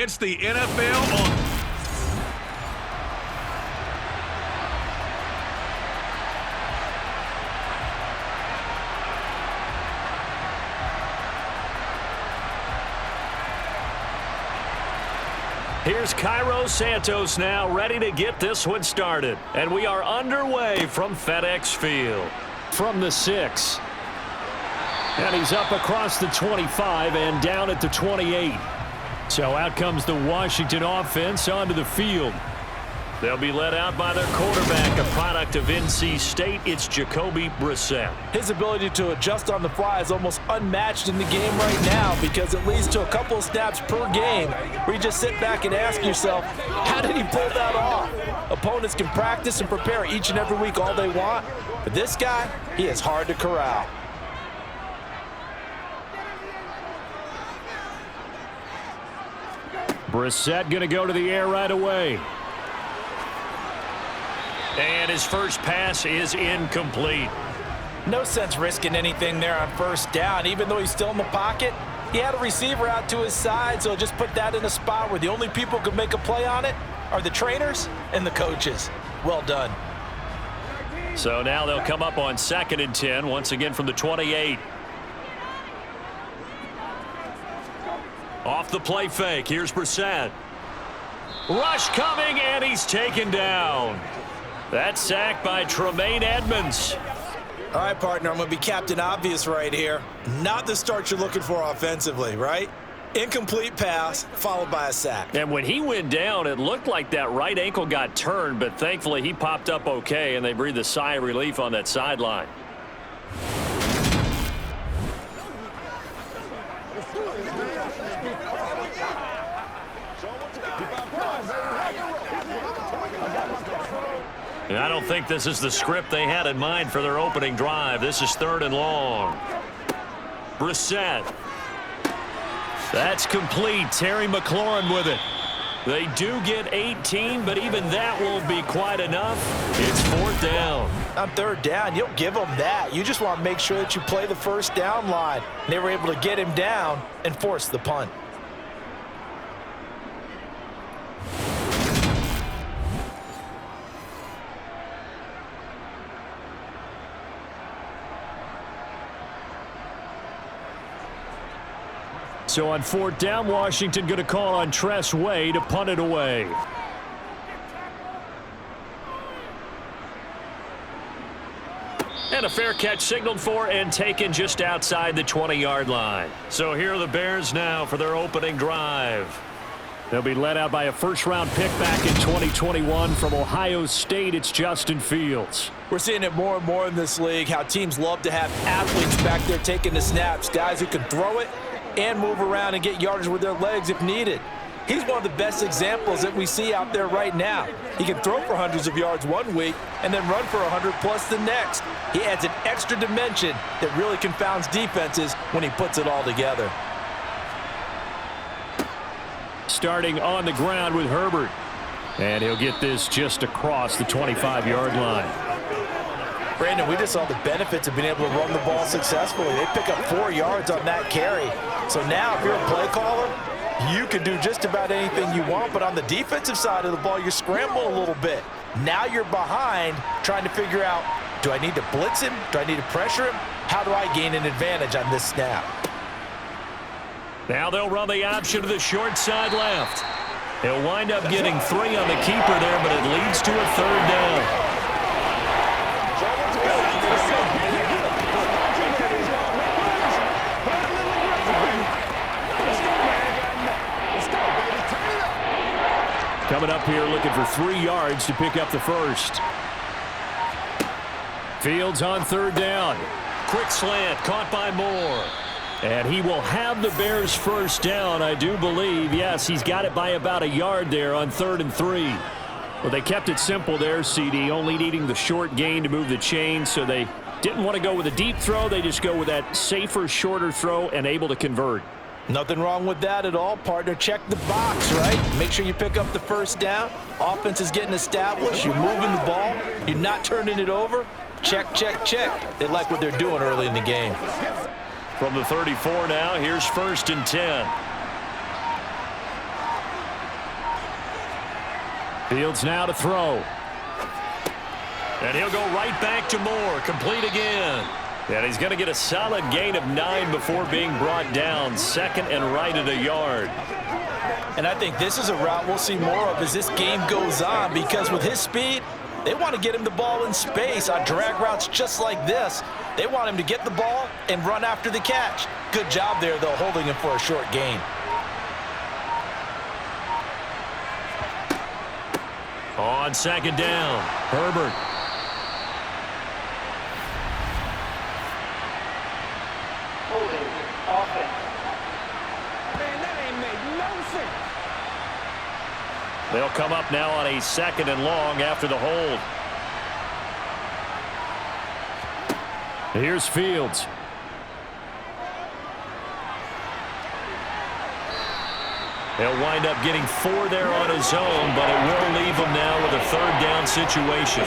It's the NFL on. Here's Cairo Santos now, ready to get this one started. And we are underway from FedEx Field. From the 6. And he's up across the 25 and down at the 28. So out comes the Washington offense onto the field. They'll be led out by their quarterback, a product of NC State. It's Jacoby Brissett. His ability to adjust on the fly is almost unmatched in the game right now because it leads to a couple of snaps per game where you just sit back and ask yourself, how did he pull that off? Opponents can practice and prepare each and every week all they want, but this guy, he is hard to corral. Brissett going to go to the air right away. And his first pass is incomplete. No sense risking anything there on first down. Even though he's still in the pocket, he had a receiver out to his side, so just put that in a spot where the only people who can make a play on it are the trainers and the coaches. Well done. So now they'll come up on 2nd and 10, once again from the 28. Off the play fake, here's Brissett. Rush coming, and he's taken down. That's sacked by Tremaine Edmonds. All right, partner, I'm going to be Captain Obvious right here. Not the start you're looking for offensively, right? Incomplete pass followed by a sack. And when he went down, it looked like that right ankle got turned, but thankfully he popped up okay, and they breathed a sigh of relief on that sideline. And I don't think this is the script they had in mind for their opening drive. This is 3rd and long. Brissett. That's complete. Terry McLaurin with it. They do get 18, but even that won't be quite enough. It's 4th down. On 3rd down, you'll give them that. You just want to make sure that you play the first down line. They were able to get him down and force the punt. So on 4th down, Washington going to call on Tress Way to punt it away. And a fair catch signaled for and taken just outside the 20-yard line. So here are the Bears now for their opening drive. They'll be led out by a first-round pick back in 2021 from Ohio State. It's Justin Fields. We're seeing it more and more in this league, how teams love to have athletes back there taking the snaps, guys who can throw it and move around and get yardage with their legs if needed. He's one of the best examples that we see out there right now. He can throw for hundreds of yards one week and then run for 100+ the next. He adds an extra dimension that really confounds defenses when he puts it all together. Starting on the ground with Herbert. And he'll get this just across the 25-yard line. Brandon, we just saw the benefits of being able to run the ball successfully. They pick up 4 yards on that carry. So now if you're a play caller, you can do just about anything you want, but on the defensive side of the ball, you're scrambling a little bit. Now you're behind trying to figure out, do I need to blitz him? Do I need to pressure him? How do I gain an advantage on this snap? Now they'll run the option to the short side left. He'll wind up getting 3 on the keeper there, but it leads to a 3rd down. Coming up here looking for 3 yards to pick up the first. Fields on 3rd down. Quick slant caught by Moore. And he will have the Bears first down, I do believe. Yes, he's got it by about a yard there on 3rd and 3. Well, they kept it simple there, CD, only needing the short gain to move the chain, so they didn't want to go with a deep throw. They just go with that safer, shorter throw and able to convert. Nothing wrong with that at all, partner. Check the box, right? Make sure you pick up the first down. Offense is getting established. You're moving the ball. You're not turning it over. Check, check, check. They like what they're doing early in the game. From the 34 now, here's 1st and 10. Fields now to throw. And he'll go right back to Moore. Complete again. And he's going to get a solid gain of 9 before being brought down. Second and right at a yard. And I think this is a route we'll see more of as this game goes on, because with his speed, they want to get him the ball in space on drag routes just like this. They want him to get the ball and run after the catch. Good job there, though, holding him for a short gain. On second down, Herbert. Holding offense. Man, that ain't made no sense. They'll come up now on a second and long after the hold. Here's Fields. He'll wind up getting 4 there on his own, but it will leave him now with a third down situation.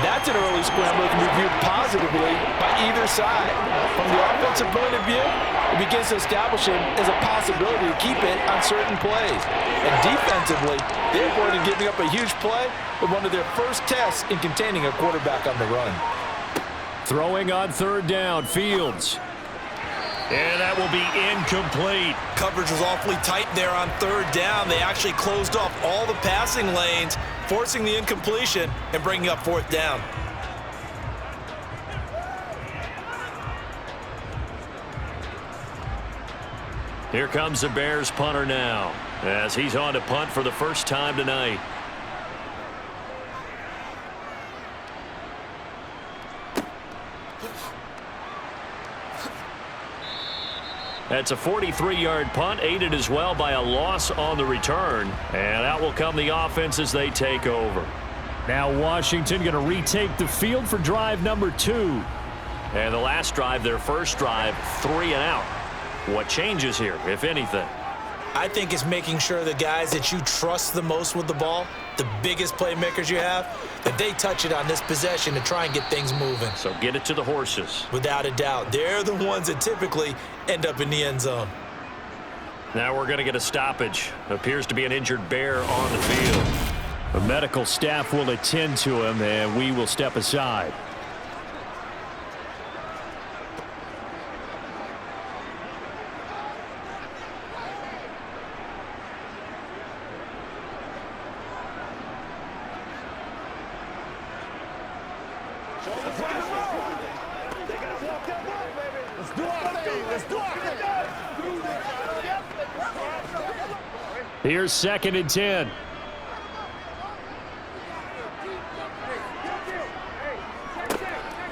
That's an early scramble that can be viewed positively by either side. From the offensive point of view, it begins to establish him as a possibility to keep it on certain plays. And defensively, they avoided giving up a huge play with one of their first tests in containing a quarterback on the run. Throwing on third down, Fields. And that will be incomplete. Coverage was awfully tight there on third down. They actually closed off all the passing lanes, forcing the incompletion and bringing up fourth down. Here comes the Bears punter now, as he's on to punt for the first time tonight. That's a 43-yard punt, aided as well by a loss on the return. And out will come the offense as they take over. Now Washington going to retake the field for drive number 2. And the last drive, their first drive, 3 and out. What changes here, if anything? I think it's making sure the guys that you trust the most with the ball, the biggest playmakers you have, that they touch it on this possession to try and get things moving. So get it to the horses. Without a doubt. They're the ones that typically end up in the end zone. Now we're going to get a stoppage. Appears to be an injured Bear on the field. The medical staff will attend to him, and we will step aside. Here's second and 10.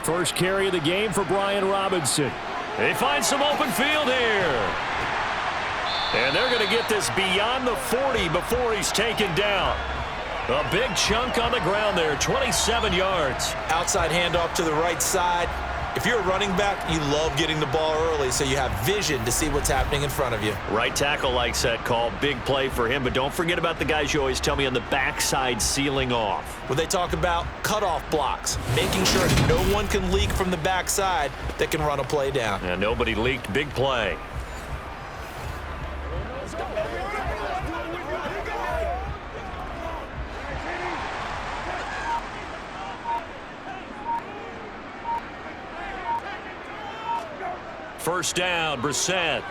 First carry of the game for Brian Robinson. They find some open field here. And they're going to get this beyond the 40 before he's taken down. A big chunk on the ground there, 27 yards. Outside handoff to the right side. If you're a running back, you love getting the ball early so you have vision to see what's happening in front of you. Right tackle likes that call. Big play for him, but don't forget about the guys you always tell me on the backside sealing off. When they talk about cutoff blocks, making sure no one can leak from the backside that can run a play down. And nobody leaked. Big play. First down, Brissett.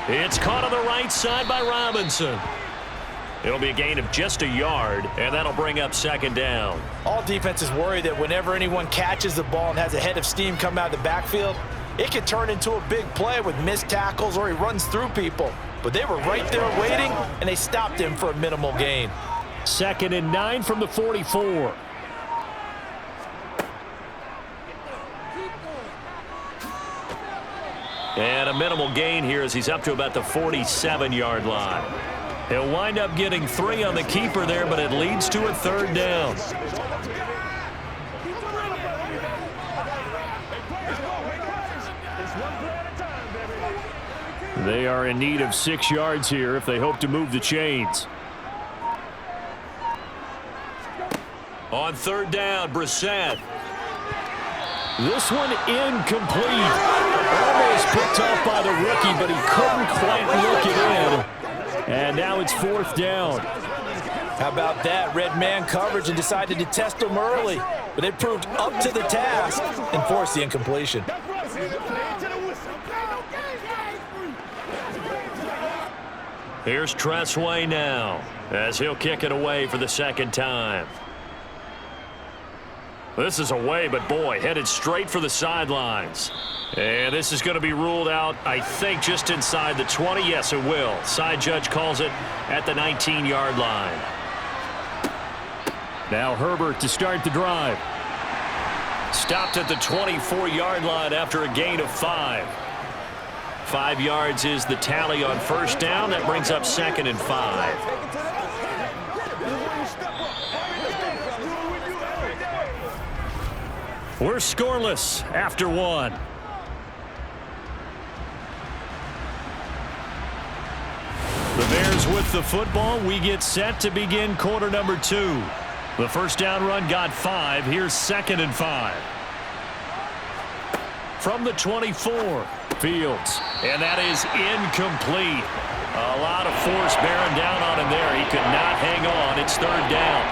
It's caught on the right side by Robinson. It'll be a gain of just a yard, and that'll bring up second down. All defenses worry that whenever anyone catches the ball and has a head of steam come out of the backfield, it could turn into a big play with missed tackles or he runs through people. But they were right there waiting, and they stopped him for a minimal gain. Second and 9 from the 44. And a minimal gain here as he's up to about the 47-yard line. He'll wind up getting 3 on the keeper there, but it leads to a third down. They are in need of 6 yards here if they hope to move the chains. On third down, Brissett. This one incomplete. Almost picked off by the rookie, but he couldn't quite look it in. And now it's fourth down. How about that? Red man coverage and decided to test them early. But they proved up to the task and forced the incompletion. Here's Tressway now as he'll kick it away for the second time. This is away, but boy, headed straight for the sidelines. And this is going to be ruled out, I think, just inside the 20. Yes, it will. Side judge calls it at the 19-yard line. Now Herbert to start the drive. Stopped at the 24-yard line after a gain of 5. 5 yards is the tally on first down. That brings up 2nd and 5. We're scoreless after 1. The Bears with the football. We get set to begin quarter number 2. The first down run got 5. Here's 2nd and 5. From the 24, Fields. And that is incomplete. A lot of force bearing down on him there. He could not hang on. It's 3rd down.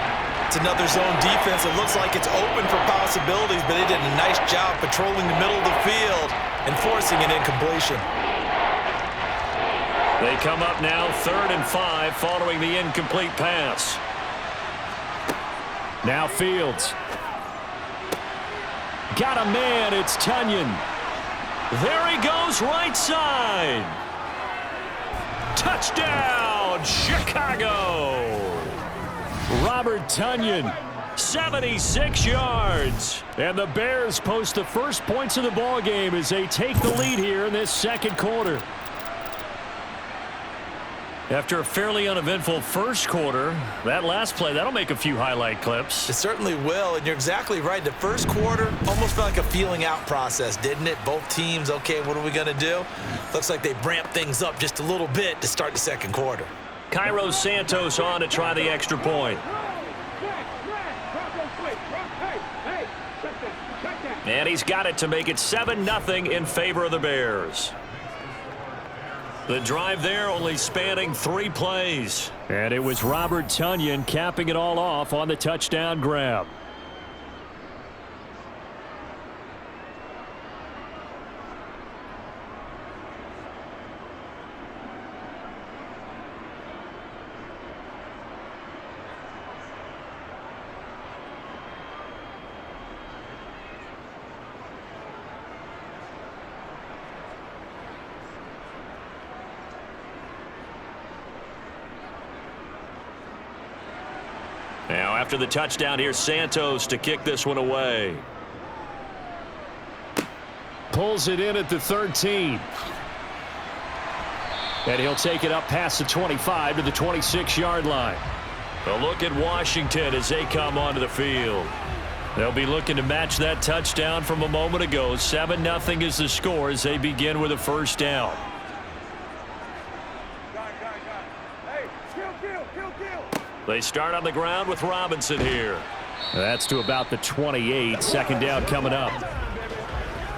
It's another zone defense. It looks like it's open for possibilities, but they did a nice job patrolling the middle of the field and forcing an incompletion. They come up now 3rd and 5 following the incomplete pass. Now Fields. Got a man. It's Tunyon. There he goes right side. Touchdown, Chicago. Robert Tunyon, 76 yards. And the Bears post the first points of the ball game as they take the lead here in this second quarter. After a fairly uneventful first quarter, that last play, that'll make a few highlight clips. It certainly will, and you're exactly right. The first quarter almost felt like a feeling out process, didn't it? Both teams, okay, what are we going to do? Looks like they ramped things up just a little bit to start the second quarter. Cairo Santos on to try the extra point. And he's got it to make it 7-0 in favor of the Bears. The drive there only spanning 3 plays. And it was Robert Tunyon capping it all off on the touchdown grab. Now after the touchdown, here's Santos to kick this one away. Pulls it in at the 13. And he'll take it up past the 25 to the 26-yard line. A look at Washington as they come onto the field. They'll be looking to match that touchdown from a moment ago. 7-0 is the score as they begin with a first down. They start on the ground with Robinson here. That's to about the 28. Second down coming up.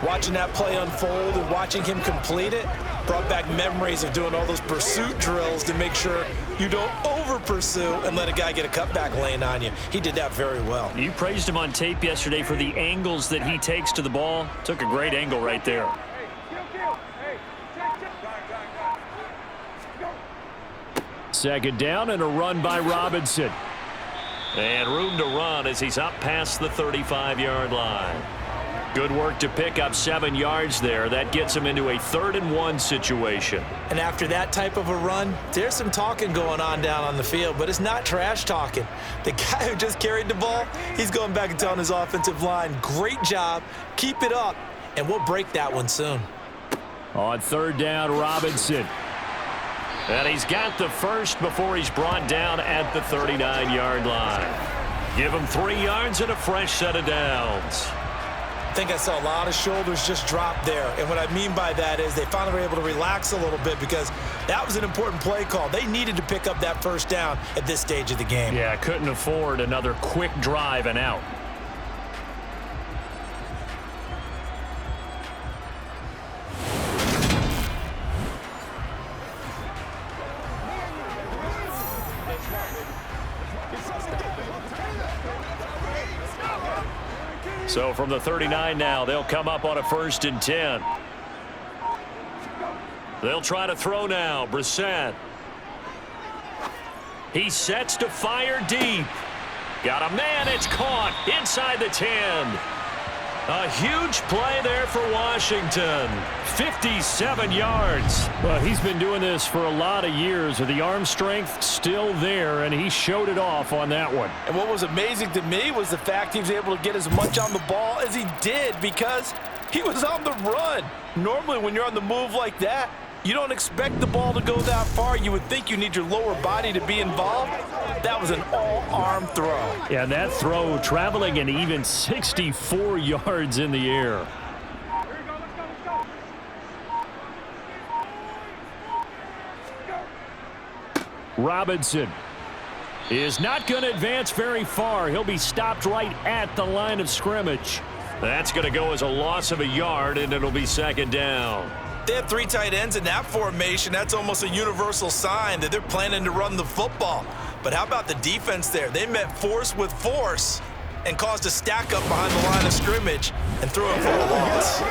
Watching that play unfold and watching him complete it brought back memories of doing all those pursuit drills to make sure you don't over-pursue and let a guy get a cutback lane on you. He did that very well. You praised him on tape yesterday for the angles that he takes to the ball. Took a great angle right there. Second down and a run by Robinson. And room to run as he's up past the 35-yard line. Good work to pick up 7 yards there. That gets him into a 3rd and 1 situation. And after that type of a run, there's some talking going on down on the field, but it's not trash talking. The guy who just carried the ball, he's going back and telling his offensive line, great job, keep it up, and we'll break that one soon. On 3rd down, Robinson. And he's got the first before he's brought down at the 39-yard line. Give him 3 yards and a fresh set of downs. I think I saw a lot of shoulders just drop there. And what I mean by that is they finally were able to relax a little bit because that was an important play call. They needed to pick up that first down at this stage of the game. Yeah, couldn't afford another quick drive and out. So from the 39 now, they'll come up on a 1st and 10. They'll try to throw now. Brissett. He sets to fire deep. Got a man. It's caught inside the 10. A huge play there for Washington. 57 yards. Well, he's been doing this for a lot of years with the arm strength still there, and he showed it off on that one. And what was amazing to me was the fact he was able to get as much on the ball as he did because he was on the run. Normally when you're on the move like that, you don't expect the ball to go that far. You would think you need your lower body to be involved. That was an all-arm throw. Yeah, and that throw traveling an even 64 yards in the air. Robinson is not going to advance very far. He'll be stopped right at the line of scrimmage. That's going to go as a loss of a yard, and it'll be 2nd down. They have 3 tight ends in that formation. That's almost a universal sign that they're planning to run the football. But how about the defense there? They met force with force and caused a stack up behind the line of scrimmage and threw him for a loss.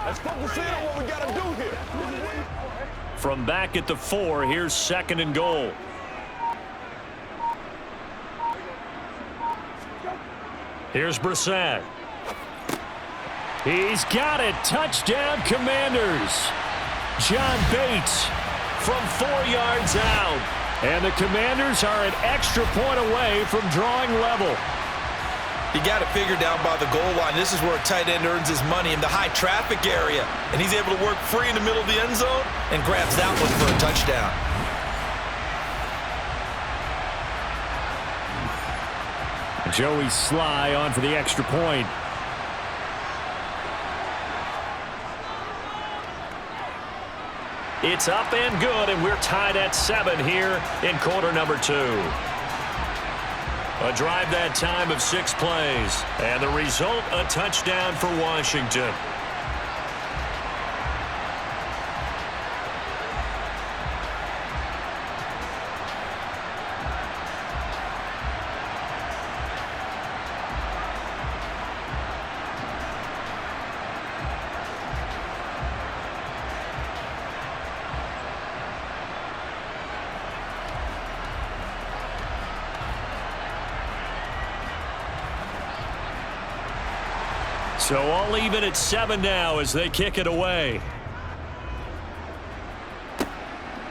Let's focus in on what we got to do here. From back at the 4, here's 2nd and goal. Here's Brissett. He's got it. Touchdown, Commanders. John Bates from 4 yards out. And the Commanders are an extra point away from drawing level. You got it figured down by the goal line. This is where a tight end earns his money, in the high traffic area. And he's able to work free in the middle of the end zone and grabs that one for a touchdown. Joey Sly on for the extra point. It's up and good, and we're tied at 7 here in quarter number 2. A drive that time of 6 plays, and the result, a touchdown for Washington. So all even at 7 now as they kick it away.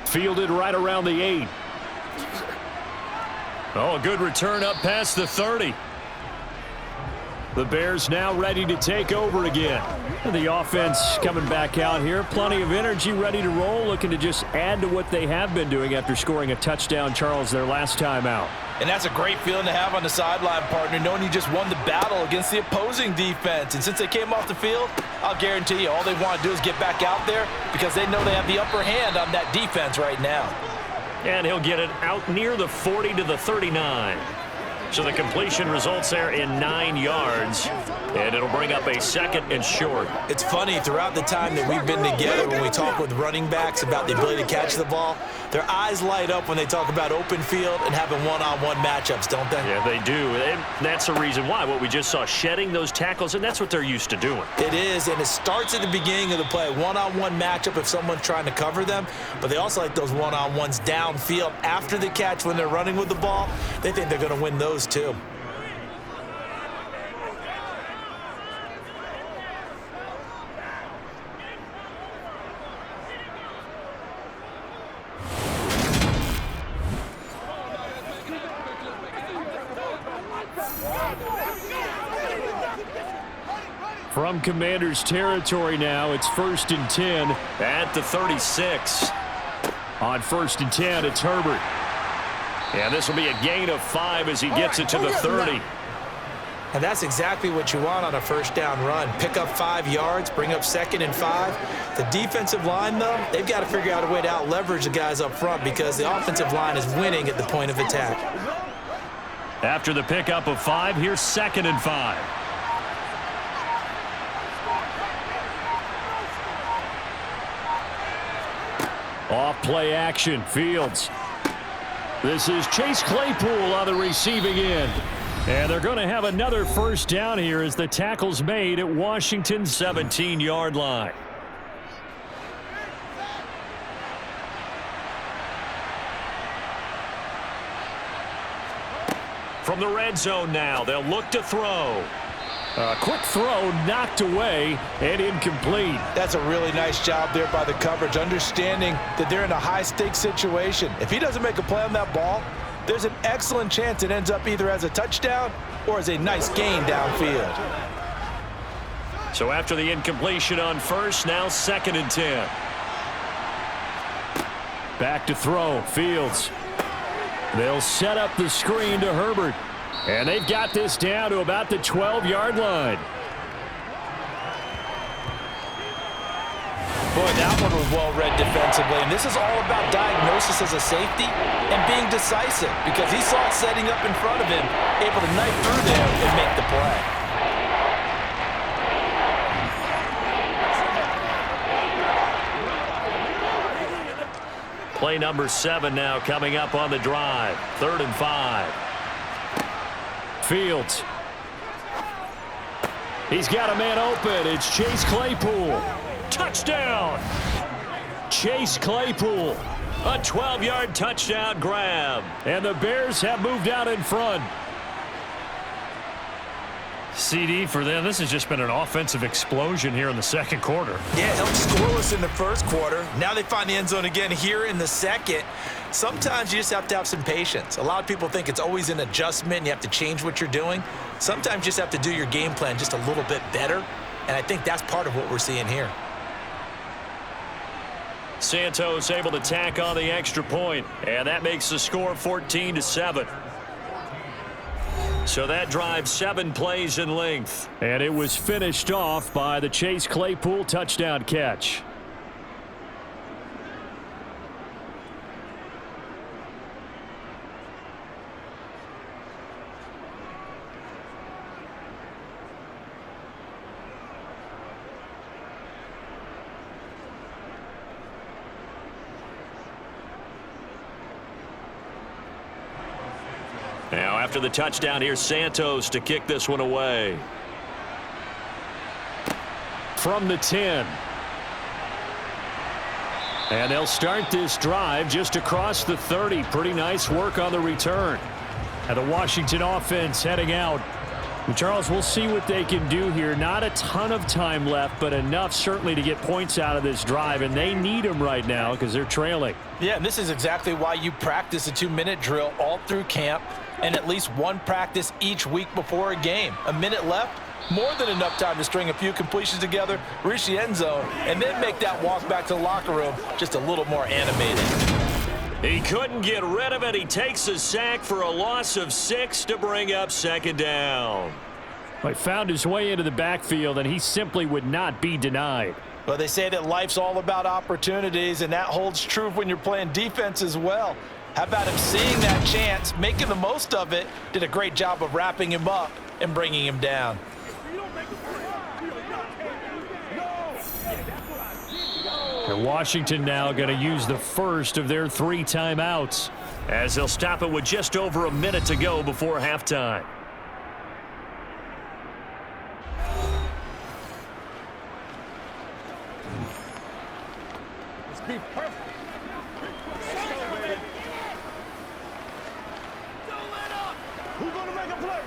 Fielded right around the 8. Oh, a good return up past the 30. The Bears now ready to take over again. The offense coming back out here. Plenty of energy, ready to roll, looking to just add to what they have been doing after scoring a touchdown, Charles, their last time out. And that's a great feeling to have on the sideline, partner, knowing you just won the battle against the opposing defense. And since they came off the field, I'll guarantee you all they want to do is get back out there because they know they have the upper hand on that defense right now. And he'll get it out near the 40 to the 39. So the completion results there in 9 yards, and it'll bring up a 2nd and short. It's funny, throughout the time that we've been together, when we talk with running backs about the ability to catch the ball, their eyes light up when they talk about open field and having one-on-one matchups, don't they? Yeah, they do. And that's the reason why. What we just saw, shedding those tackles, and that's what they're used to doing. It is, and it starts at the beginning of the play. One-on-one matchup if someone's trying to cover them, but they also like those one-on-ones downfield after the catch when they're running with the ball. They think they're going to win those too. From Commanders territory now, it's 1st and 10. At the 36. On 1st and 10, it's Herbert. And this will be a gain of 5 as he gets it to the 30. And that's exactly what you want on a first down run. Pick up 5 yards, bring up 2nd and 5. The defensive line, though, they've got to figure out a way to out-leverage the guys up front because the offensive line is winning at the point of attack. After the pickup of 5, here's 2nd and 5. Off play action, Fields. This is Chase Claypool on the receiving end. And they're going to have another first down here as the tackle's made at Washington's 17-yard line. From the red zone now, they'll look to throw. A quick throw knocked away and incomplete. That's a really nice job there by the coverage, understanding that they're in a high-stakes situation. If he doesn't make a play on that ball, there's an excellent chance it ends up either as a touchdown or as a nice gain downfield. So after the incompletion on first, now 2nd and 10. Back to throw, Fields. They'll set up the screen to Herbert. And they've got this down to about the 12-yard line. Boy, that one was well read defensively. And this is all about diagnosis as a safety and being decisive, because he saw it setting up in front of him, able to knife through there and make the play. Play number 7 now coming up on the drive. 3rd and 5. Fields. He's got a man open. It's Chase Claypool. Touchdown! Chase Claypool. A 12-yard touchdown grab. And the Bears have moved out in front. CD for them. This has just been an offensive explosion here in the second quarter. Yeah, held scoreless in the first quarter. Now they find the end zone again here in the second. Sometimes you just have to have some patience. A lot of people think it's always an adjustment. You have to change what you're doing. Sometimes you just have to do your game plan just a little bit better. And I think that's part of what we're seeing here. Santos able to tack on the extra point, and that makes the score 14-7. So that drive 7 plays in length. And it was finished off by the Chase Claypool touchdown catch. Now after the touchdown, here's Santos to kick this one away. From the 10. And they'll start this drive just across the 30. Pretty nice work on the return. And the Washington offense heading out. And Charles, we'll see what they can do here. Not a ton of time left, but enough certainly to get points out of this drive. And they need them right now because they're trailing. Yeah, and this is exactly why you practice a 2-minute drill all through camp and at least one practice each week before a game. A minute left, more than enough time to string a few completions together, reach the end zone, and then make that walk back to the locker room just a little more animated. He couldn't get rid of it. He takes a sack for a loss of 6 to bring up 2nd down. He found his way into the backfield, and he simply would not be denied. Well, they say that life's all about opportunities, and that holds true when you're playing defense as well. How about him seeing that chance, making the most of it, did a great job of wrapping him up and bringing him down. And Washington now going to use the first of their 3 timeouts, as they'll stop it with just over a minute to go before halftime. Let's be perfect. Who's gonna make a play?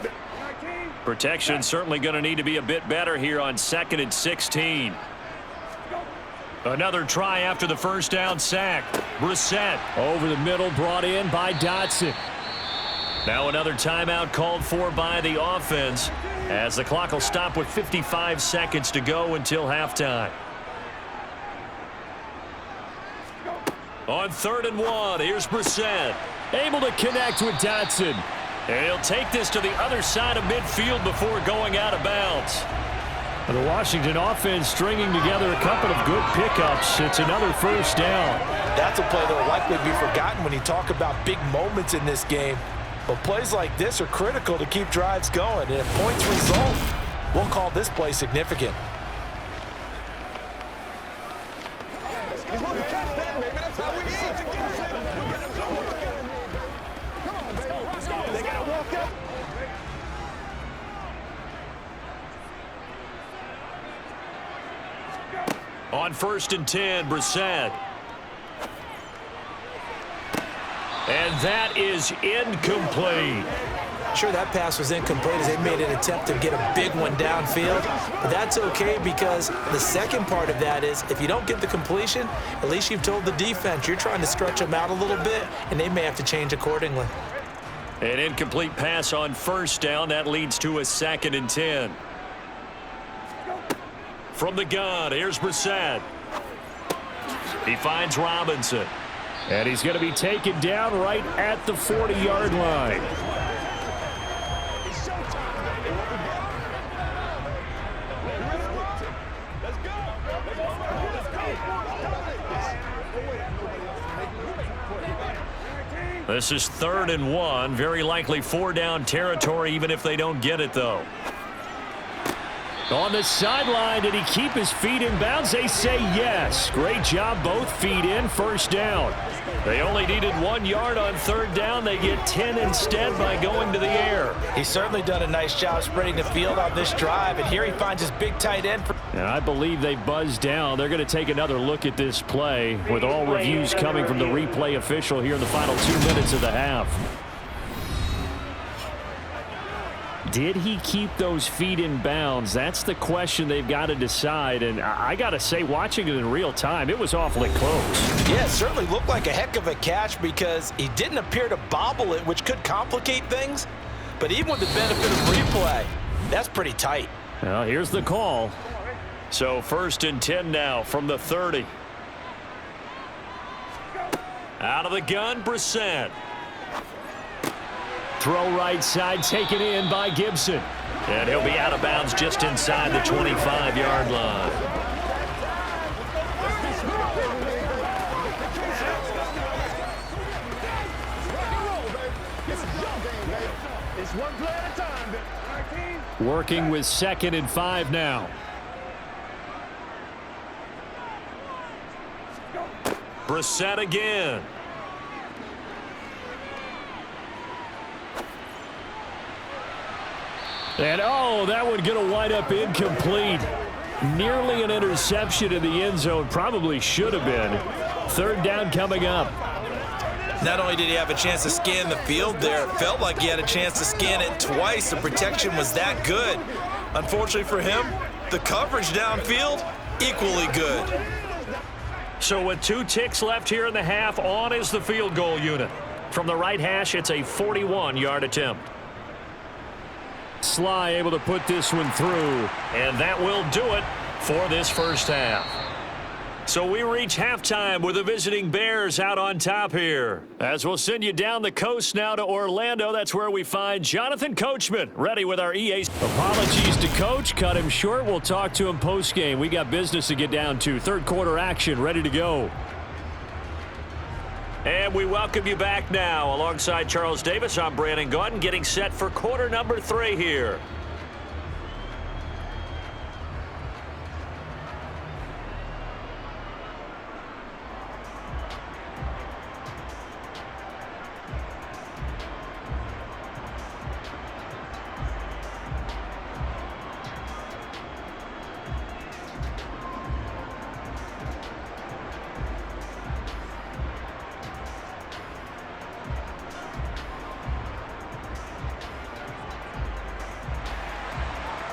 Protection certainly going to need to be a bit better here on 2nd and 16. Another try after the first down sack. Brissett over the middle, brought in by Dotson. Now another timeout called for by the offense, as the clock will stop with 55 seconds to go until halftime. On 3rd and 1, here's Brissett. Able to connect with Dotson. And he'll take this to the other side of midfield before going out of bounds. The Washington offense stringing together a couple of good pickups. It's another first down. That's a play that will likely be forgotten when you talk about big moments in this game. But plays like this are critical to keep drives going. And if points result, we'll call this play significant. He's gonna catch that, baby. That's how we eat. Come on, baby. They gotta walk up. On 1st and 10, Brissett. And that is incomplete. Sure, that pass was incomplete as they made an attempt to get a big one downfield. But that's okay because the second part of that is if you don't get the completion, at least you've told the defense you're trying to stretch them out a little bit, and they may have to change accordingly. An incomplete pass on 1st down. That leads to a 2nd and 10. From the gun, here's Brissett. He finds Robinson. And he's going to be taken down right at the 40-yard line. This is 3rd and 1. Very likely 4-down territory, even if they don't get it, though. On the sideline, did he keep his feet in bounds? They say yes. Great job, both feet in, 1st down. They only needed 1 yard on 3rd down. They get 10 instead by going to the air. He's certainly done a nice job spreading the field on this drive, and here he finds his big tight end. And I believe they buzzed down. They're going to take another look at this play with all reviews coming from the replay official here in the final 2 minutes of the half. Did he keep those feet in bounds? That's the question they've got to decide. And I got to say, watching it in real time, it was awfully close. Yeah, it certainly looked like a heck of a catch because he didn't appear to bobble it, which could complicate things. But even with the benefit of replay, that's pretty tight. Well, here's the call. So 1st and 10 now from the 30. Out of the gun, Brissett. Throw right side, taken in by Gibson. And he'll be out of bounds just inside the 25-yard line. It's one play at a time. Working with 2nd and 5 now. Brissett again. And, oh, that one going to wind up incomplete. Nearly an interception in the end zone. Probably should have been. 3rd down coming up. Not only did he have a chance to scan the field there, it felt like he had a chance to scan it twice. The protection was that good. Unfortunately for him, the coverage downfield, equally good. So with 2 ticks left here in the half, on is the field goal unit. From the right hash, it's a 41-yard attempt. Sly able to put this one through. And that will do it for this first half. So we reach halftime with the visiting Bears out on top here. As we'll send you down the coast now to Orlando. That's where we find Jonathan Coachman ready with our EA. Apologies to Coach. Cut him short. We'll talk to him post-game. We got business to get down to. 3rd quarter action ready to go. And we welcome you back now. Alongside Charles Davis, I'm Brandon Gaudin, getting set for quarter number 3 here.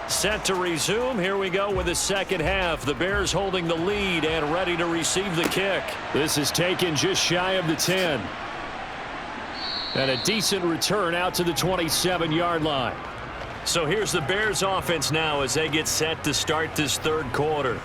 Set to resume. Here we go with the second half. The Bears holding the lead and ready to receive the kick. This is taken just shy of the 10. And a decent return out to the 27-yard line. So here's the Bears offense now as they get set to start this 3rd quarter.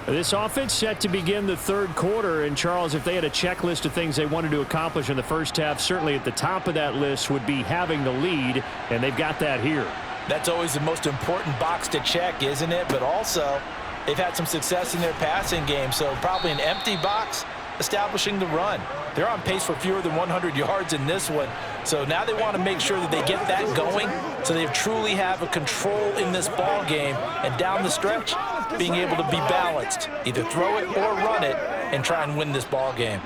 This offense set to begin the 3rd quarter. And, Charles, if they had a checklist of things they wanted to accomplish in the first half, certainly at the top of that list would be having the lead, and they've got that here. That's always the most important box to check, isn't it? But also, they've had some success in their passing game, so probably an empty box establishing the run. They're on pace for fewer than 100 yards in this one, so now they want to make sure that they get that going so they truly have a control in this ball game, and down the stretch, being able to be balanced, either throw it or run it, and try and win this ball game.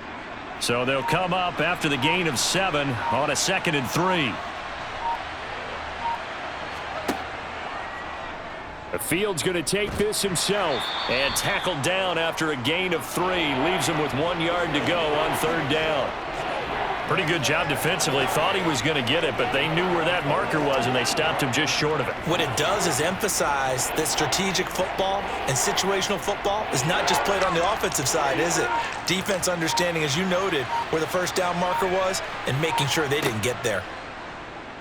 So they'll come up after the gain of 7 on a 2nd and 3. Fields going to take this himself. And tackled down after a gain of 3. Leaves him with 1 yard to go on 3rd down. Pretty good job defensively. Thought he was going to get it, but they knew where that marker was, and they stopped him just short of it. What it does is emphasize that strategic football and situational football is not just played on the offensive side, is it? Defense understanding, as you noted, where the first down marker was and making sure they didn't get there.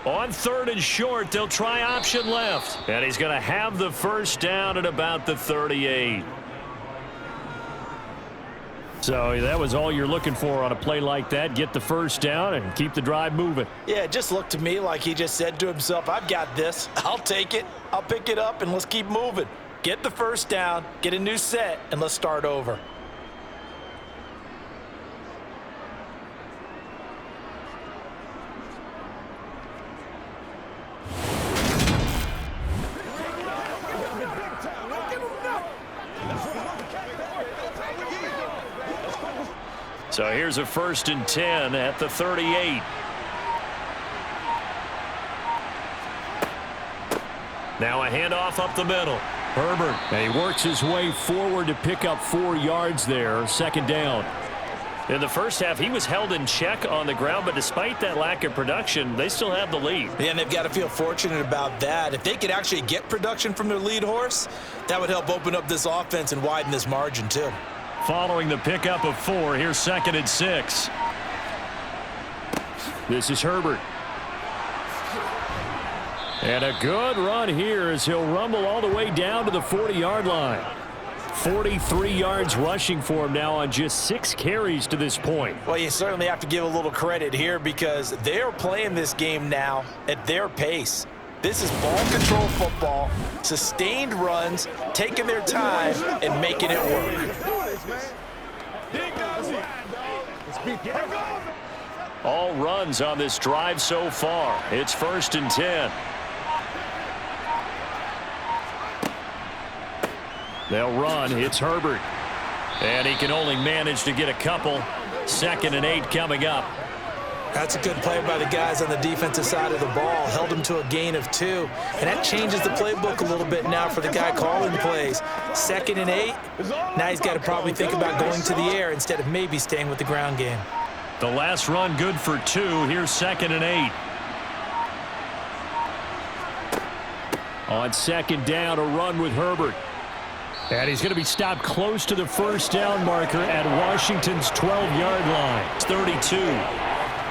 On 3rd and short, they'll try option left. And he's going to have the first down at about the 38. So that was all you're looking for on a play like that. Get the first down and keep the drive moving. Yeah, it just looked to me like he just said to himself, I've got this. I'll take it. I'll pick it up, and let's keep moving. Get the first down, get a new set, and let's start over. So here's a 1st and 10 at the 38. Now a handoff up the middle. Herbert, and he works his way forward to pick up 4 yards there. 2nd down. In the first half, he was held in check on the ground, but despite that lack of production, they still have the lead. And they've got to feel fortunate about that. If they could actually get production from their lead horse, that would help open up this offense and widen this margin too. Following the pickup of 4, here's 2nd and 6. This is Herbert. And a good run here as he'll rumble all the way down to the 40-yard line. 43 yards rushing for him now on just 6 carries to this point. Well, you certainly have to give a little credit here because they're playing this game now at their pace. This is ball control football, sustained runs, taking their time, and making it work. All runs on this drive so far. It's 1st and 10. They'll run. It's Herbert. And he can only manage to get a couple. 2nd and 8 coming up. That's a good play by the guys on the defensive side of the ball. Held him to a gain of 2. And that changes the playbook a little bit now for the guy calling plays. 2nd and 8. Now he's got to probably think about going to the air instead of maybe staying with the ground game. The last run good for 2. Here's 2nd and 8. On 2nd down, a run with Herbert. And he's going to be stopped close to the first down marker at Washington's 12-yard line. It's 32.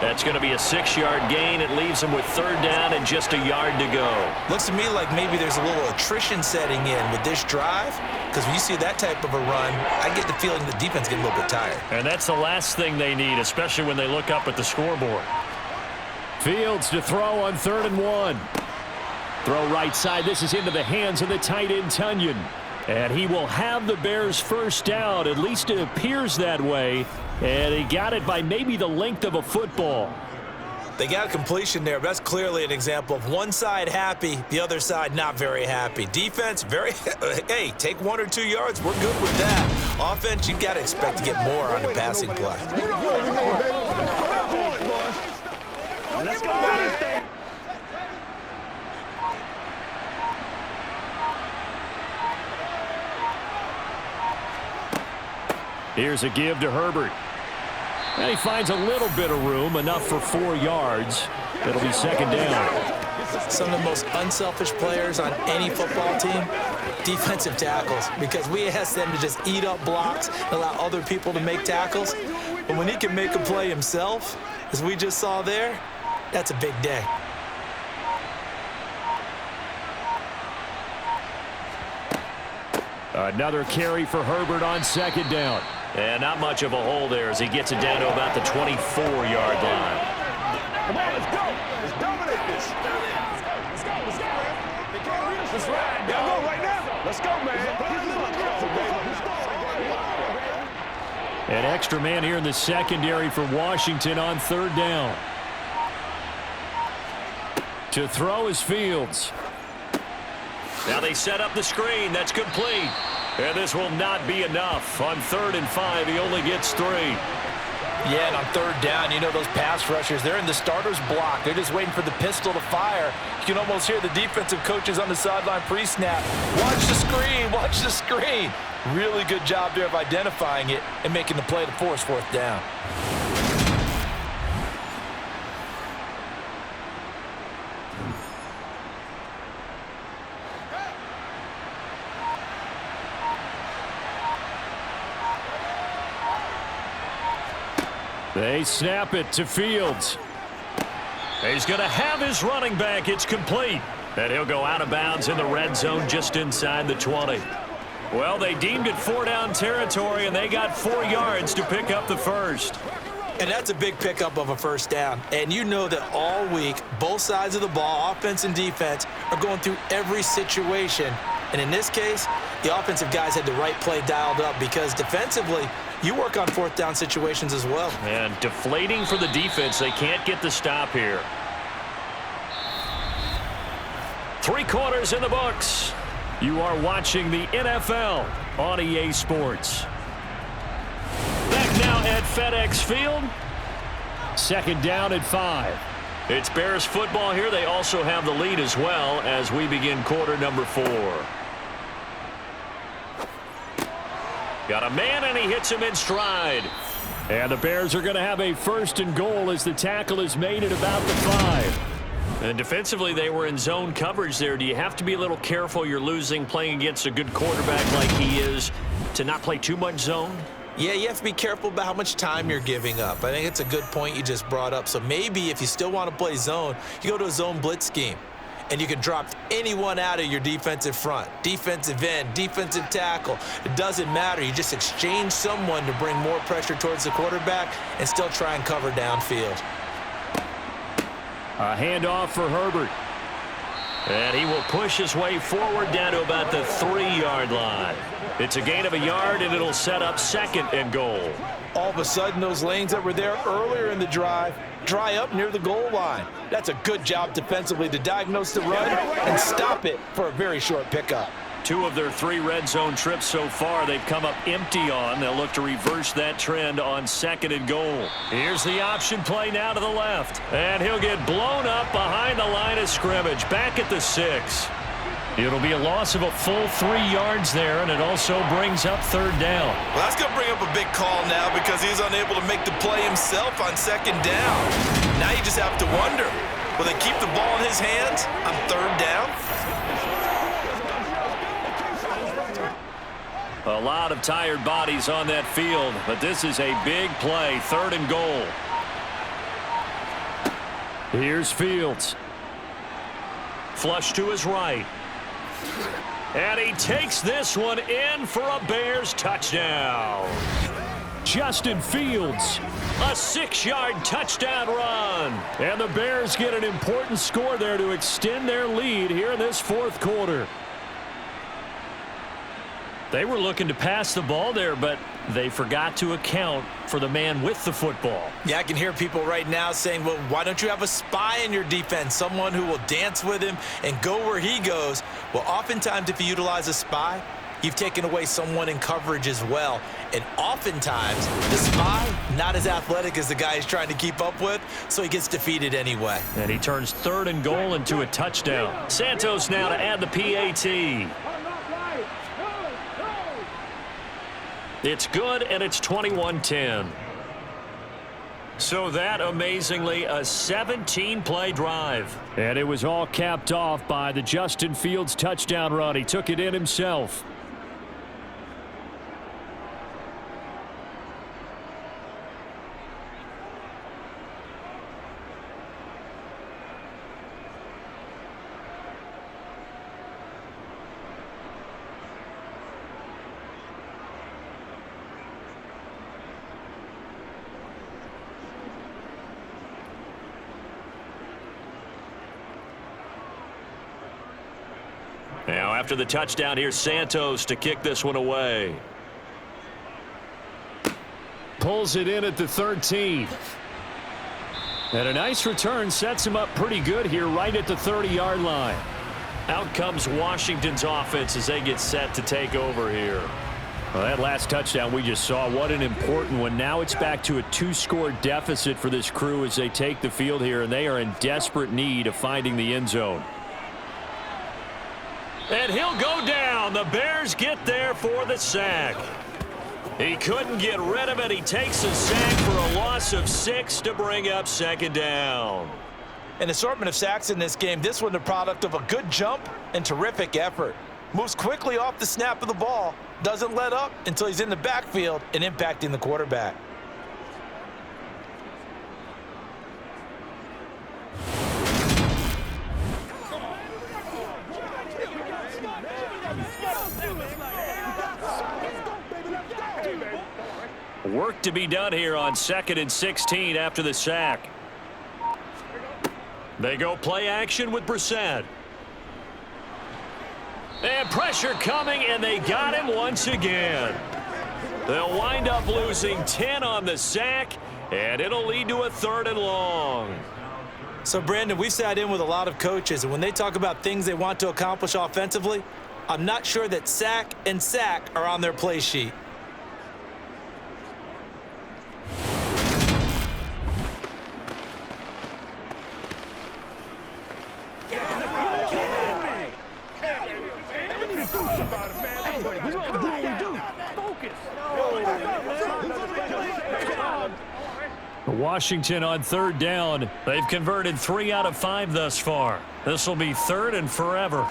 That's going to be a 6-yard gain. It leaves him with 3rd down and just a yard to go. Looks to me like maybe there's a little attrition setting in with this drive, because when you see that type of a run, I get the feeling the defense gets a little bit tired. And that's the last thing they need, especially when they look up at the scoreboard. Fields to throw on 3rd and 1. Throw right side. This is into the hands of the tight end, Tunyon. And he will have the Bears' first down. At least it appears that way. And he got it by maybe the length of a football. They got a completion there, but that's clearly an example of one side happy, the other side not very happy. Defense, very, hey, take 1 or 2 yards, we're good with that. Offense, you've got to expect to get more on the passing play. Let's go. Here's a give to Herbert. And he finds a little bit of room, enough for 4 yards. It'll be 2nd down. Some of the most unselfish players on any football team, defensive tackles, because we ask them to just eat up blocks and allow other people to make tackles. But when he can make a play himself, as we just saw there, that's a big day. Another carry for Herbert on 2nd down. And not much of a hole there as he gets it down to about the 24-yard line. Come on, let's go. Let's dominate this. Let's go. Let's go. They can't read us. Let's ride. Y'all go right now. Let's go, man. An extra man here in the secondary for Washington on 3rd down. To throw is Fields. Now they set up the screen. That's complete. And this will not be enough. On 3rd and 5, he only gets 3. Yeah, and on third down, you know those pass rushers, they're in the starter's block. They're just waiting for the pistol to fire. You can almost hear the defensive coaches on the sideline pre-snap. Watch the screen, watch the screen. Really good job there of identifying it and making the play to force fourth down. They snap it to Fields. He's going to have his running back. It's complete. And he'll go out of bounds in the red zone just inside the 20. Well, they deemed it 4-down territory, and they got 4 yards to pick up the first. And that's a big pickup of a first down. And you know that all week, both sides of the ball, offense and defense, are going through every situation. And in this case, the offensive guys had the right play dialed up because defensively, you work on fourth down situations as well. And deflating for the defense. They can't get the stop here. 3 quarters in the books. You are watching the NFL on EA Sports. Back now at FedEx Field. Second down at 5. It's Bears football here. They also have the lead as well as we begin quarter number 4. Got a man, and he hits him in stride. And the Bears are going to have a first and goal as the tackle is made at about the 5. And defensively, they were in zone coverage there. Do you have to be a little careful? You're losing playing against a good quarterback like he is to not play too much zone? Yeah, you have to be careful about how much time you're giving up. I think it's a good point you just brought up. So maybe if you still want to play zone, you go to a zone blitz scheme. And you can drop anyone out of your defensive front, defensive end, defensive tackle. It doesn't matter. You just exchange someone to bring more pressure towards the quarterback and still try and cover downfield. A handoff for Herbert. And he will push his way forward down to about the 3-yard line. It's a gain of a yard, and it'll set up second and goal. All of a sudden, those lanes that were there earlier in the drive dry up near the goal line. That's a good job defensively to diagnose the run and stop it for a very short pickup. 2 of their 3 red zone trips so far they've come up empty on. They'll look to reverse that trend on second and goal. Here's the option play now to the left. And he'll get blown up behind the line of scrimmage. Back at the 6. It'll be a loss of a full 3 yards there, and it also brings up third down. Well, that's going to bring up a big call now because he's unable to make the play himself on second down. Now you just have to wonder, will they keep the ball in his hands on third down? A lot of tired bodies on that field, but this is a big play, third and goal. Here's Fields. Flush to his right. And he takes this one in for a Bears touchdown. Justin Fields. A 6-yard touchdown run. And the Bears get an important score there to extend their lead here in this fourth quarter. They were looking to pass the ball there, but they forgot to account for the man with the football. Yeah, I can hear people right now saying, well, why don't you have a spy in your defense, someone who will dance with him and go where he goes? Well, oftentimes if you utilize a spy, you've taken away someone in coverage as well. And oftentimes, the spy, not as athletic as the guy he's trying to keep up with, so he gets defeated anyway. And he turns third and goal into a touchdown. Santos now to add the PAT. It's good, and it's 21-10. So that, amazingly, a 17-play drive. And it was all capped off by the Justin Fields touchdown run. He took it in himself. Now, after the touchdown, here's Santos to kick this one away. Pulls it in at the 13. And a nice return sets him up pretty good here right at the 30-yard line. Out comes Washington's offense as they get set to take over here. Well, that last touchdown we just saw, what an important one. Now it's back to a 2-score deficit for this crew as they take the field here, and they are in desperate need of finding the end zone. And he'll go down. The Bears get there for the sack. He couldn't get rid of it. He takes a sack for a loss of 6 to bring up second down. An assortment of sacks in this game. This one the product of a good jump and terrific effort. Moves quickly off the snap of the ball. Doesn't let up until he's in the backfield and impacting the quarterback. Work to be done here on 2nd and 16 after the sack. They go play action with Brissett. And pressure coming, and they got him once again. They'll wind up losing 10 on the sack, and it'll lead to a 3rd and long. So, Brandon, we sat in with a lot of coaches, and when they talk about things they want to accomplish offensively, I'm not sure that sack and sack are on their play sheet. Washington on 3rd down. They've converted 3 out of 5 thus far. This will be 3rd and forever.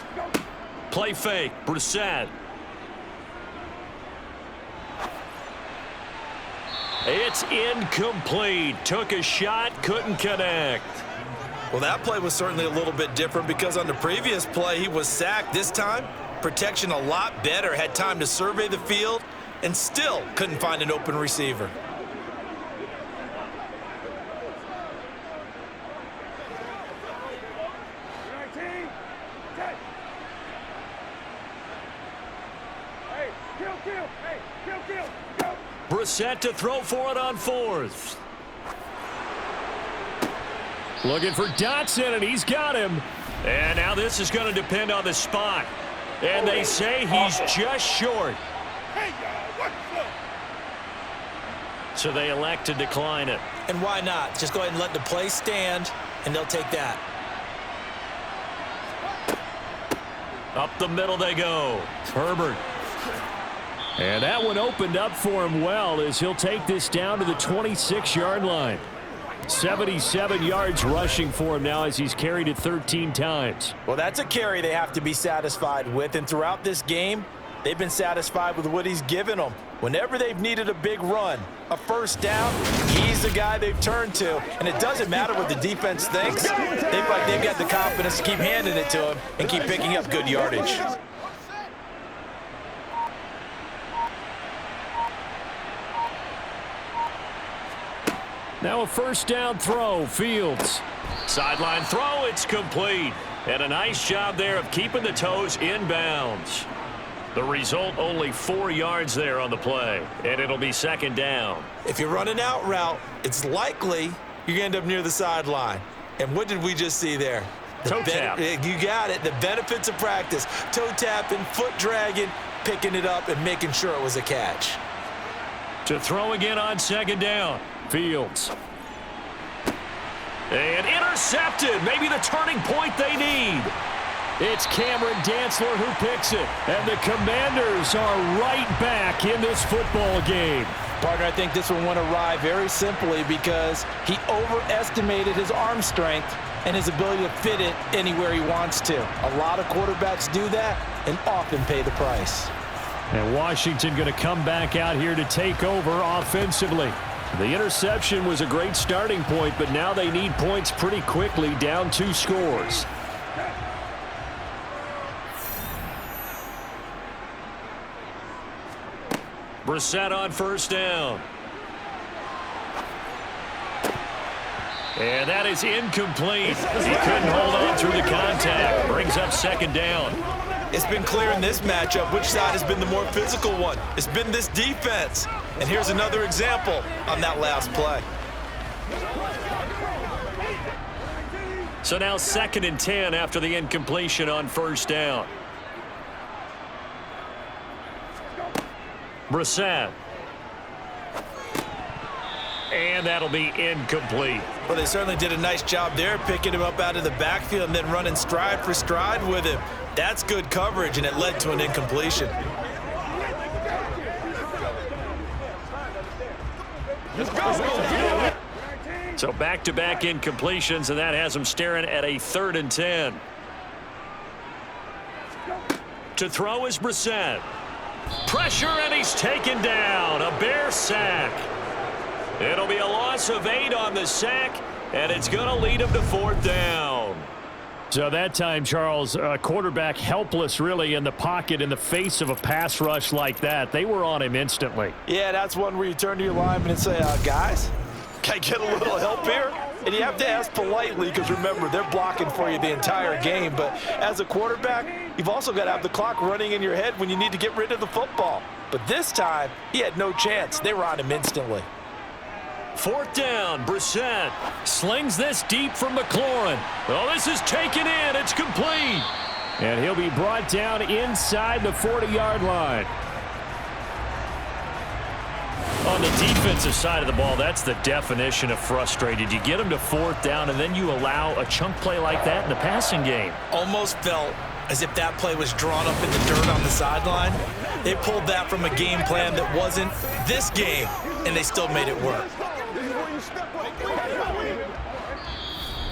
Play fake. Brissett. It's incomplete. Took a shot, couldn't connect. Well, that play was certainly a little bit different because on the previous play, he was sacked. This time, protection a lot better. Had time to survey the field and still couldn't find an open receiver. Brissett to throw for it on 4th. Looking for Dotson, and he's got him. And now this is going to depend on the spot. And they say he's just short. So they elect to decline it. And why not? Just go ahead and let the play stand, and they'll take that. Up the middle they go. Herbert. And that one opened up for him well as he'll take this down to the 26-yard line. 77 yards rushing for him now as he's carried it 13 times. Well, that's a carry they have to be satisfied with, and throughout this game, they've been satisfied with what he's given them. Whenever they've needed a big run, a 1st down, he's the guy they've turned to. And it doesn't matter what the defense thinks. They've got the confidence to keep handing it to him and keep picking up good yardage. Now a 1st down throw, Fields. Sideline throw, it's complete. And a nice job there of keeping the toes inbounds. The result, only 4 yards there on the play, and it'll be 2nd down. If you're running out route, it's likely you're going to end up near the sideline. And what did we just see there? Toe tap. You got it. The benefits of practice. Toe tapping, foot dragging, picking it up, and making sure it was a catch. To throw again on 2nd down. Fields. And intercepted. Maybe the turning point they need. It's Cameron Dantzler who picks it. And the Commanders are right back in this football game. Partner, I think this one went awry very simply because he overestimated his arm strength and his ability to fit it anywhere he wants to. A lot of quarterbacks do that and often pay the price. And Washington going to come back out here to take over offensively. The interception was a great starting point, but now they need points pretty quickly, down 2 scores. Brissett on 1st down. And that is incomplete. He couldn't hold on through the contact. Brings up 2nd down. It's been clear in this matchup which side has been the more physical one. It's been this defense. And here's another example on that last play. So now 2nd and 10 after the incompletion on 1st down. Brissett. And that'll be incomplete. Well, they certainly did a nice job there, picking him up out of the backfield and then running stride for stride with him. That's good coverage, and it led to an incompletion. So back-to-back incompletions, and that has them staring at a 3rd and 10. To throw is Brissett. Pressure, and he's taken down. A Bear sack. It'll be a loss of 8 on the sack, and it's going to lead him to 4th down. So that time, Charles, quarterback helpless really in the pocket in the face of a pass rush like that. They were on him instantly. Yeah, that's one where you turn to your lineman and say, guys, can I get a little help here? And you have to ask politely because, remember, they're blocking for you the entire game. But as a quarterback, you've also got to have the clock running in your head when you need to get rid of the football. But this time, he had no chance. They were on him instantly. 4th down, Brissett slings this deep from McLaurin. Oh, this is taken in. It's complete. And he'll be brought down inside the 40-yard line. On the defensive side of the ball, that's the definition of frustrated. You get them to 4th down, and then you allow a chunk play like that in the passing game. Almost felt as if that play was drawn up in the dirt on the sideline. They pulled that from a game plan that wasn't this game, and they still made it work.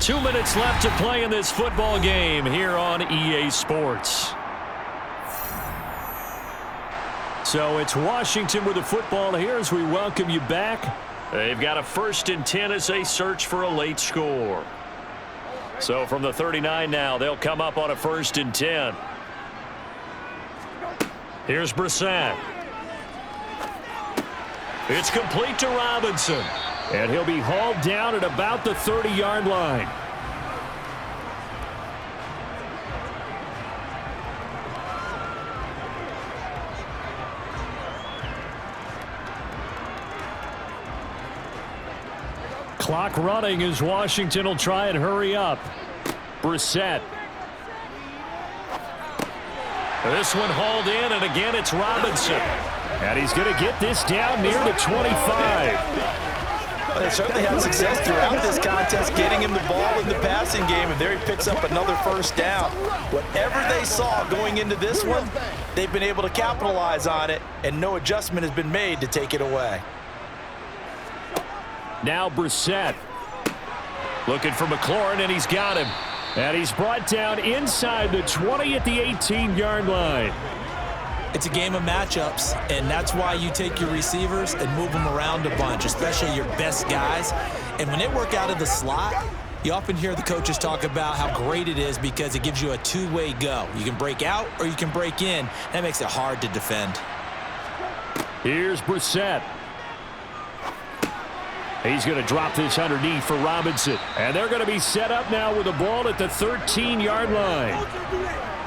2 minutes left to play in this football game here on EA Sports. So it's Washington with the football here as we welcome you back. They've got a 1st and 10 as they search for a late score. So from the 39 now, they'll come up on a 1st and 10. Here's Brissett. It's complete to Robinson. And he'll be hauled down at about the 30-yard line. Clock running as Washington will try and hurry up. Brissett. This one hauled in, and again it's Robinson. And he's going to get this down near the 25. They certainly had success throughout this contest getting him the ball in the passing game, and there he picks up another 1st down. Whatever they saw going into this one, they've been able to capitalize on it, and no adjustment has been made to take it away. Now Brissett. Looking for McLaurin, and he's got him. And he's brought down inside the 20 at the 18-yard line. It's a game of matchups, and that's why you take your receivers and move them around a bunch, especially your best guys. And when they work out of the slot, you often hear the coaches talk about how great it is because it gives you a two-way go. You can break out or you can break in. That makes it hard to defend. Here's Brissett. He's going to drop this underneath for Robinson. And they're going to be set up now with the ball at the 13-yard line.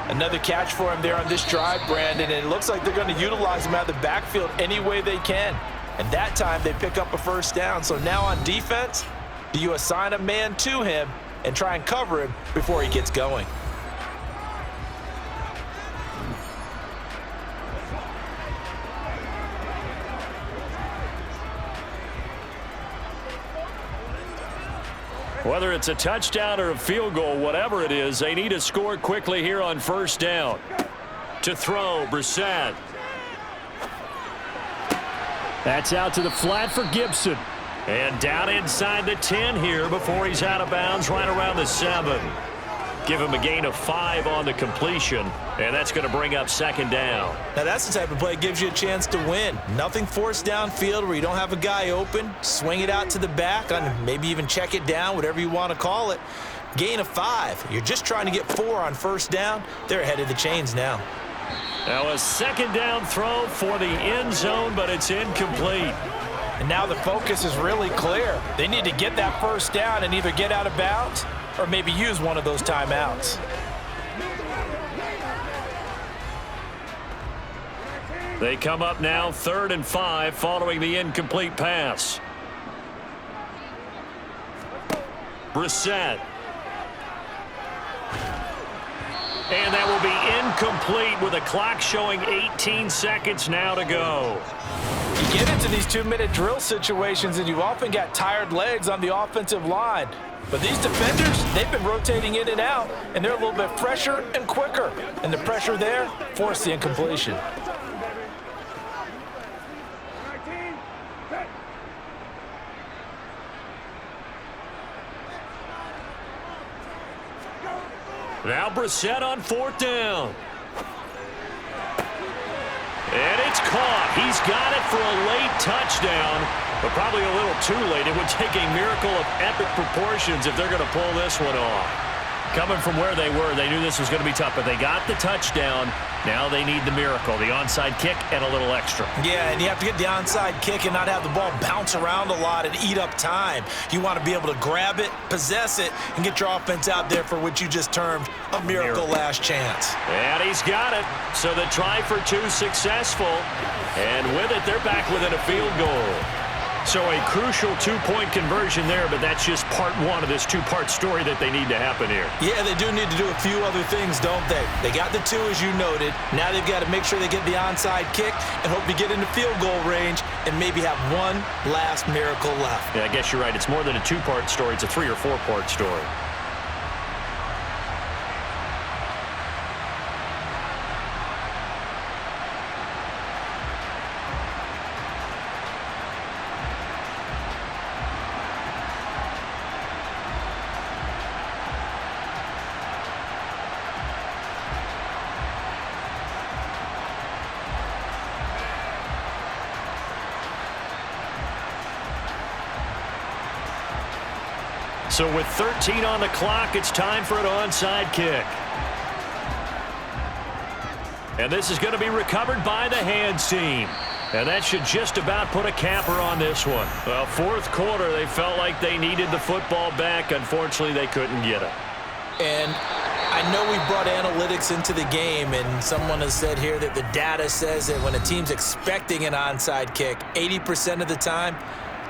Another catch for him there on this drive, Brandon, and it looks like they're going to utilize him out of the backfield any way they can. And that time they pick up a 1st down. So now on defense, do you assign a man to him and try and cover him before he gets going? Whether it's a touchdown or a field goal, whatever it is, they need to score quickly here on 1st down. To throw, Brissett. That's out to the flat for Gibson. And down inside the 10 here before he's out of bounds right around the 7. Give him a gain of 5 on the completion, and that's going to bring up 2nd down. Now that's the type of play that gives you a chance to win. Nothing forced downfield where you don't have a guy open. Swing it out to the back, on maybe even check it down, whatever you want to call it. Gain of 5. You're just trying to get 4 on 1st down. They're ahead of the chains now. Now a 2nd down throw for the end zone, but it's incomplete. And now the focus is really clear. They need to get that 1st down and either get out of bounds or maybe use one of those timeouts. They come up now 3rd and 5 following the incomplete pass. Brissett. And that will be incomplete with a clock showing 18 seconds now to go. You get into these 2-minute drill situations and you often got tired legs on the offensive line. But these defenders, they've been rotating in and out, and they're a little bit fresher and quicker. And the pressure there forced the incompletion. Now Brissett on 4th down. And it's caught. He's got it for a late touchdown, but probably a little too late. It would take a miracle of epic proportions if they're going to pull this one off. Coming from where they were, they knew this was going to be tough, but they got the touchdown. Now they need the miracle, the onside kick and a little extra. Yeah, and you have to get the onside kick and not have the ball bounce around a lot and eat up time. You want to be able to grab it, possess it, and get your offense out there for what you just termed a miracle last chance. And he's got it. So the try for 2 successful. And with it, they're back within a field goal. So a crucial 2-point conversion there, but that's just part 1 of this 2-part story that they need to happen here. Yeah, they do need to do a few other things, don't they? They got the 2, as you noted. Now they've got to make sure they get the onside kick and hope to get into field goal range and maybe have one last miracle left. Yeah, I guess you're right. It's more than a 2-part story. It's a 3- or 4-part story. So with 13 on the clock, it's time for an onside kick. And this is going to be recovered by the hands team. And that should just about put a capper on this one. Well, 4th quarter, they felt like they needed the football back. Unfortunately, they couldn't get it. And I know we brought analytics into the game, and someone has said here that the data says that when a team's expecting an onside kick, 80% of the time,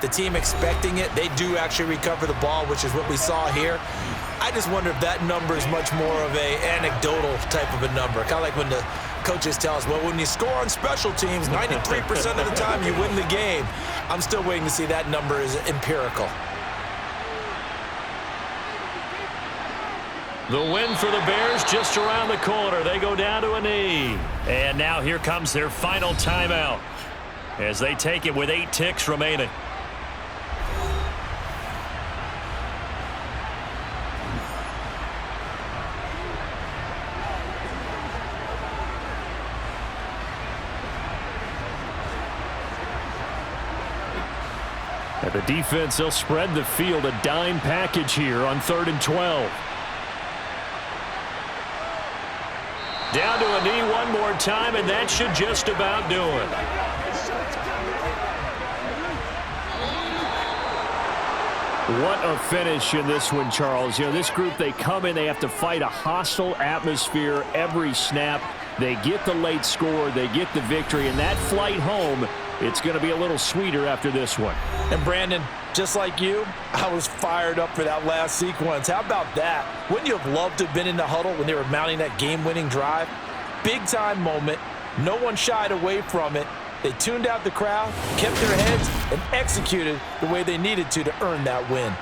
the team expecting it, they do actually recover the ball, which is what we saw here. I just wonder if that number is much more of a anecdotal type of a number. Kind of like when the coaches tell us, well, when you score on special teams, 93% of the time you win the game. I'm still waiting to see that number is empirical. The win for the Bears just around the corner. They go down to a knee. And now here comes their final timeout as they take it with 8 ticks remaining. And the defense, they'll spread the field, a dime package here on 3rd and 12. Down to a knee one more time, and that should just about do it. What a finish in this one, Charles. You know, this group, they come in, they have to fight a hostile atmosphere every snap. They get the late score, they get the victory, and that flight home, it's going to be a little sweeter after this one. And Brandon, just like you, I was fired up for that last sequence. How about that? Wouldn't you have loved to have been in the huddle when they were mounting that game-winning drive? Big-time moment. No one shied away from it. They tuned out the crowd, kept their heads, and executed the way they needed to earn that win.